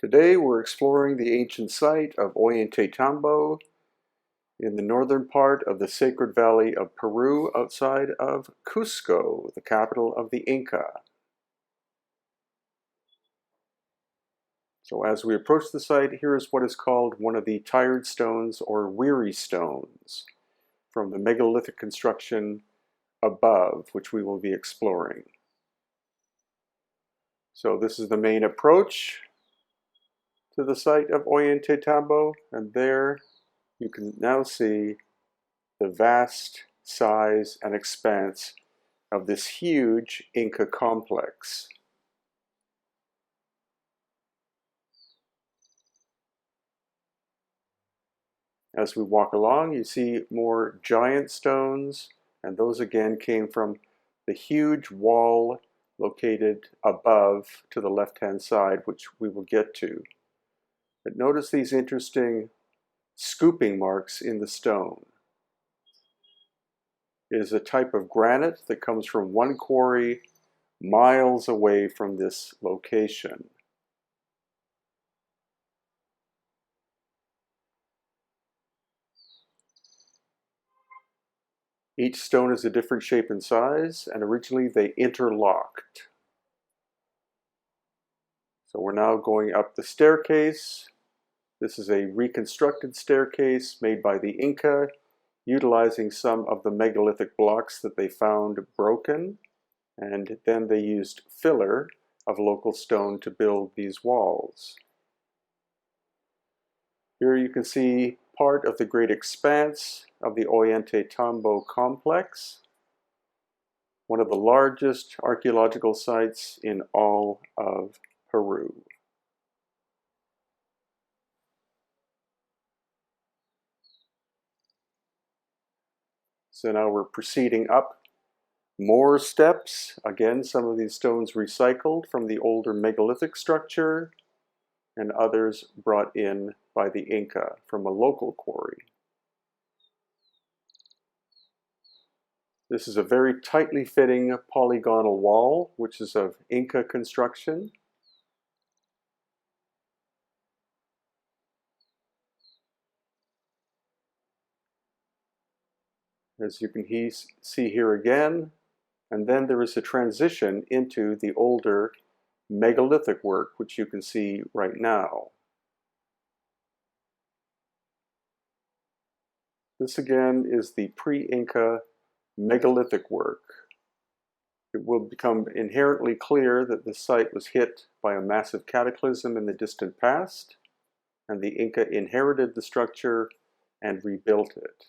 Today we're exploring the ancient site of Ollantaytambo in the northern part of the Sacred Valley of Peru outside of Cusco, the capital of the Inca. So as we approach the site, here is what is called one of the tired stones or weary stones from the megalithic construction above, which we will be exploring. So this is the main approach to the site of Ollantaytambo, and there you can now see the vast size and expanse of this huge Inca complex. As we walk along, you see more giant stones, and those again came from the huge wall located above to the left-hand side, which we will get to. But notice these interesting scooping marks in the stone. It is a type of granite that comes from one quarry miles away from this location. Each stone is a different shape and size, and originally they interlocked. So we're now going up the staircase. This is a reconstructed staircase made by the Inca, utilizing some of the megalithic blocks that they found broken, and then they used filler of local stone to build these walls. Here you can see part of the great expanse of the Ollantaytambo complex, one of the largest archaeological sites in all of Peru. So now we're proceeding up more steps. Again, some of these stones recycled from the older megalithic structure, and others brought in by the Inca from a local quarry. This is a very tightly fitting polygonal wall, which is of Inca construction. As you can see here again, and then there is a transition into the older megalithic work, which you can see right now. This again is the pre-Inca megalithic work. It will become inherently clear that the site was hit by a massive cataclysm in the distant past, and the Inca inherited the structure and rebuilt it.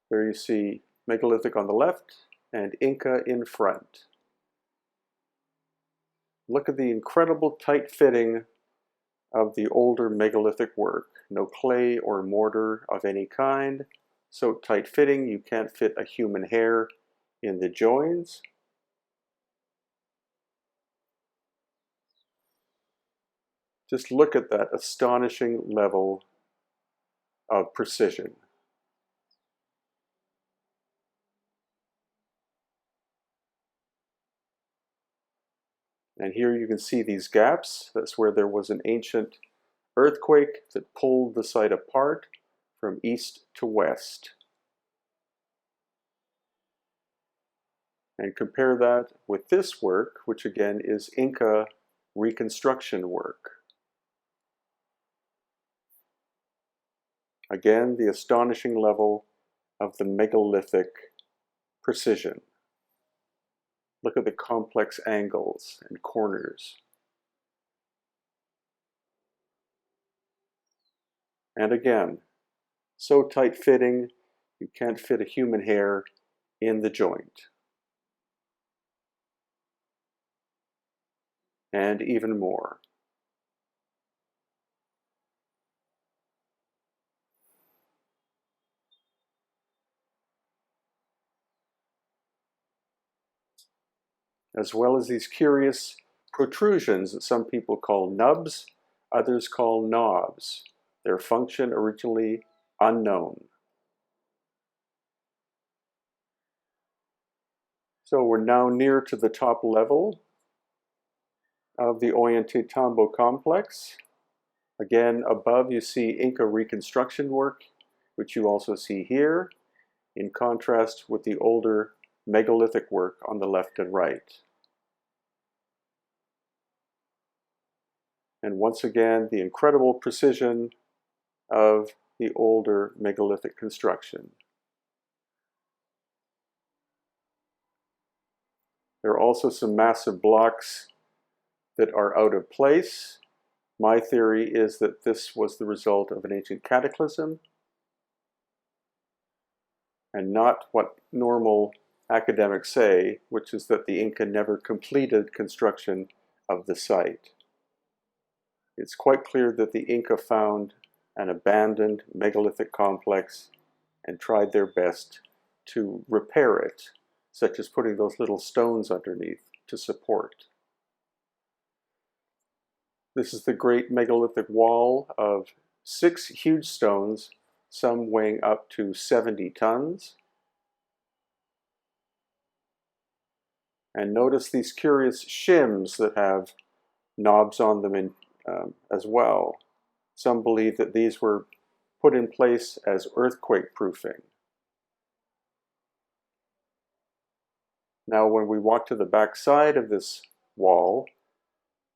There you see megalithic on the left and Inca in front. Look at the incredible tight fitting of the older megalithic work. No clay or mortar of any kind. So tight fitting you can't fit a human hair in the joins. Just look at that astonishing level of precision. And here you can see these gaps. That's where there was an ancient earthquake that pulled the site apart from east to west. And compare that with this work, which again is Inca reconstruction work. Again, the astonishing level of the megalithic precision. Look at the complex angles and corners. And again, so tight-fitting, you can't fit a human hair in the joint. And even more. As well as these curious protrusions that some people call nubs, others call knobs. Their function originally unknown. So we're now near to the top level of the Ollantaytambo complex. Again, above you see Inca reconstruction work, which you also see here, in contrast with the older megalithic work on the left and right. And once again, the incredible precision of the older megalithic construction. There are also some massive blocks that are out of place. My theory is that this was the result of an ancient cataclysm and not what normal academics say, which is that the Inca never completed construction of the site. It's quite clear that the Inca found an abandoned megalithic complex and tried their best to repair it, such as putting those little stones underneath to support. This is the great megalithic wall of 6 huge stones, some weighing up to 70 tons. And notice these curious shims that have knobs on them as well. Some believe that these were put in place as earthquake proofing. Now when we walk to the back side of this wall,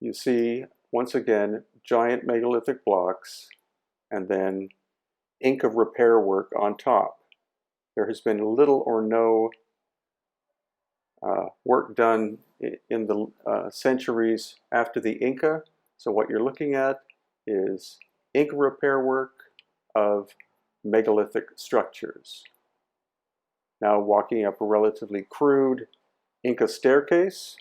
you see once again giant megalithic blocks and then Inca repair work on top. There has been little or no work done in the centuries after the Inca. So what you're looking at is Inca repair work of megalithic structures. Now walking up a relatively crude Inca staircase.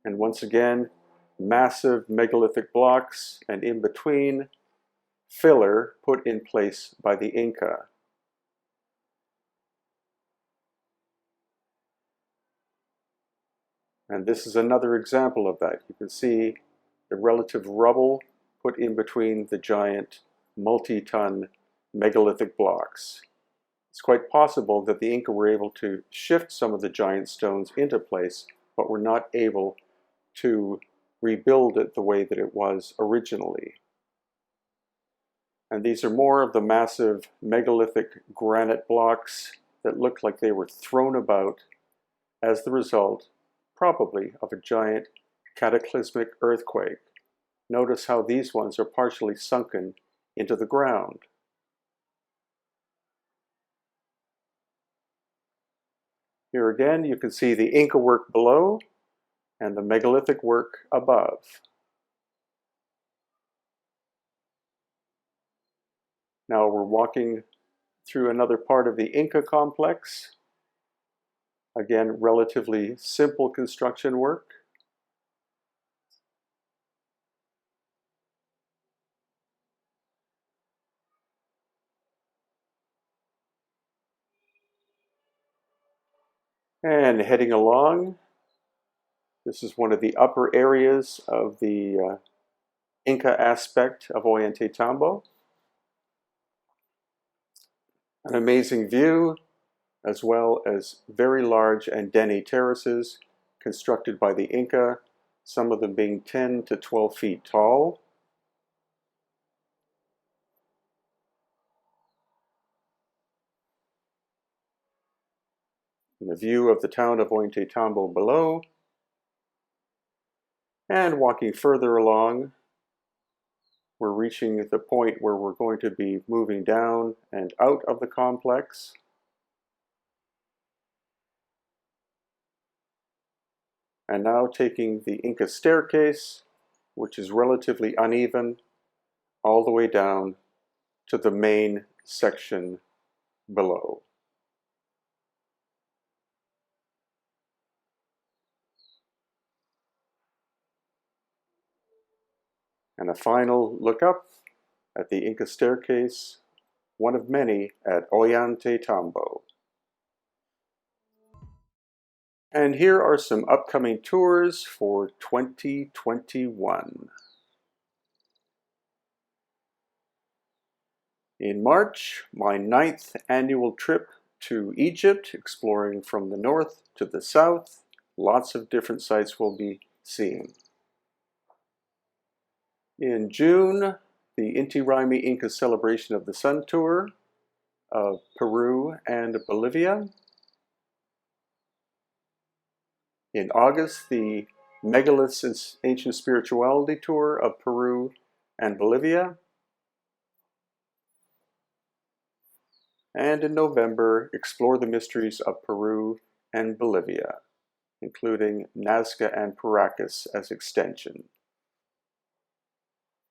And once again, massive megalithic blocks, and in between, filler put in place by the Inca. And this is another example of that. You can see the relative rubble put in between the giant multi-ton megalithic blocks. It's quite possible that the Inca were able to shift some of the giant stones into place, but were not able to rebuild it the way that it was originally. And these are more of the massive megalithic granite blocks that look like they were thrown about as the result, probably, of a giant cataclysmic earthquake. Notice how these ones are partially sunken into the ground. Here again, you can see the Inca work below and the megalithic work above. Now we're walking through another part of the Inca complex. Again, relatively simple construction work. And heading along, this is one of the upper areas of the Inca aspect of Ollantaytambo. An amazing view, as well as very large andene terraces constructed by the Inca, some of them being 10 to 12 feet tall. And a view of the town of Ollantaytambo below. And walking further along, we're reaching the point where we're going to be moving down and out of the complex. And now taking the Inca staircase, which is relatively uneven, all the way down to the main section below. And a final look up at the Inca staircase, one of many at Ollantaytambo. And here are some upcoming tours for 2021. In March, my 9th annual trip to Egypt, exploring from the north to the south. Lots of different sites we'll be seeing. In June, the Inti Raymi Inca Celebration of the Sun Tour of Peru and Bolivia. In August, the Megaliths and Ancient Spirituality Tour of Peru and Bolivia. And in November, explore the mysteries of Peru and Bolivia, including Nazca and Paracas as extension.